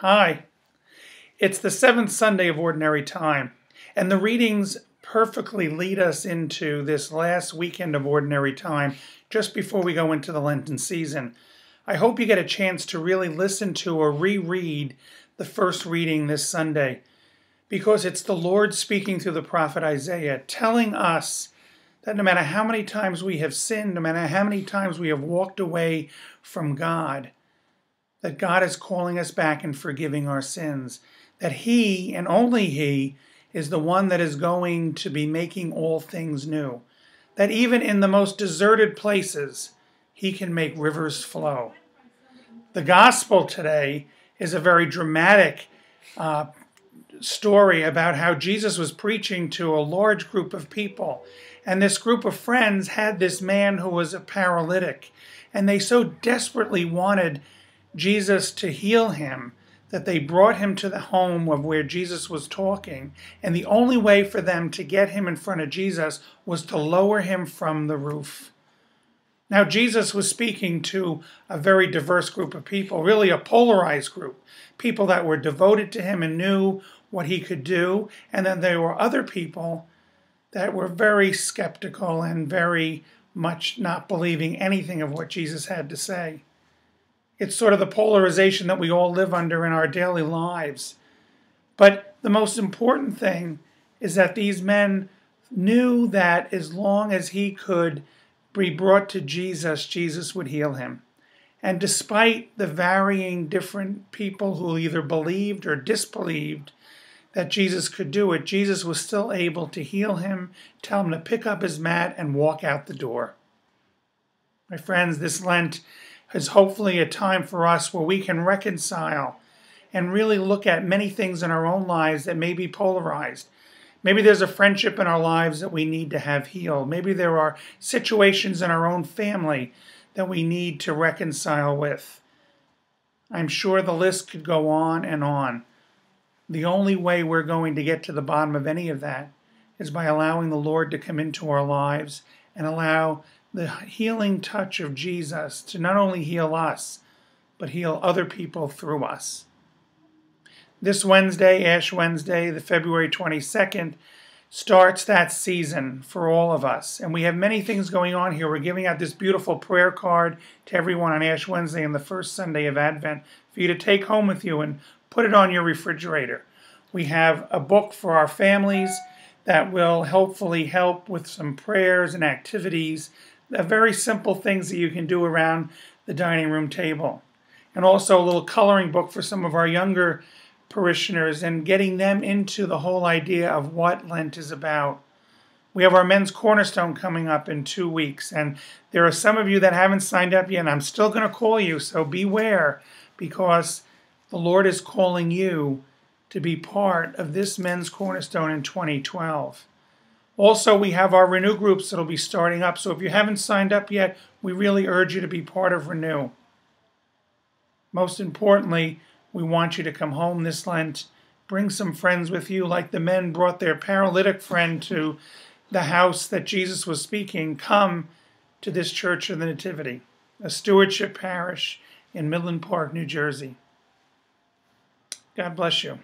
Hi. It's the seventh Sunday of Ordinary Time, and the readings perfectly lead us into this last weekend of Ordinary Time just before we go into the Lenten season. I hope you get a chance to really listen to or reread the first reading this Sunday, because it's the Lord speaking through the prophet Isaiah, telling us that no matter how many times we have sinned, no matter how many times we have walked away from God, that God is calling us back and forgiving our sins, that He, and only He, is the one that is going to be making all things new, that even in the most deserted places, He can make rivers flow. The gospel today is a very dramatic story about how Jesus was preaching to a large group of people, and this group of friends had this man who was a paralytic, and they so desperately wanted Jesus to heal him that they brought him to the home of where Jesus was talking, and the only way for them to get him in front of Jesus was to lower him from the roof. Now, Jesus was speaking to a very diverse group of people, really a polarized group, people that were devoted to him and knew what he could do, and then there were other people that were very skeptical and very much not believing anything of what Jesus had to say. It's sort of the polarization that we all live under in our daily lives. But the most important thing is that these men knew that as long as he could be brought to Jesus, Jesus would heal him. And despite the varying different people who either believed or disbelieved that Jesus could do it, Jesus was still able to heal him, tell him to pick up his mat and walk out the door. My friends, this Lent is hopefully a time for us where we can reconcile and really look at many things in our own lives that may be polarized. Maybe there's a friendship in our lives that we need to have healed. Maybe there are situations in our own family that we need to reconcile with. I'm sure the list could go on and on. The only way we're going to get to the bottom of any of that is by allowing the Lord to come into our lives and allow the healing touch of Jesus to not only heal us, but heal other people through us. This Wednesday, Ash Wednesday, the February 22nd, starts that season for all of us. And we have many things going on here. We're giving out this beautiful prayer card to everyone on Ash Wednesday and the first Sunday of Advent for you to take home with you and put it on your refrigerator. We have a book for our families that will hopefully help with some prayers and activities, very simple things that you can do around the dining room table. And also a little coloring book for some of our younger parishioners and getting them into the whole idea of what Lent is about. We have our Men's Cornerstone coming up in 2 weeks, and there are some of you that haven't signed up yet, and I'm still going to call you, so beware, because the Lord is calling you to be part of this Men's Cornerstone in 2012. Also, we have our Renew groups that will be starting up, so if you haven't signed up yet, we really urge you to be part of Renew. Most importantly, we want you to come home this Lent, bring some friends with you, like the men brought their paralytic friend to the house that Jesus was speaking. Come to this Church of the Nativity, a stewardship parish in Midland Park, New Jersey. God bless you.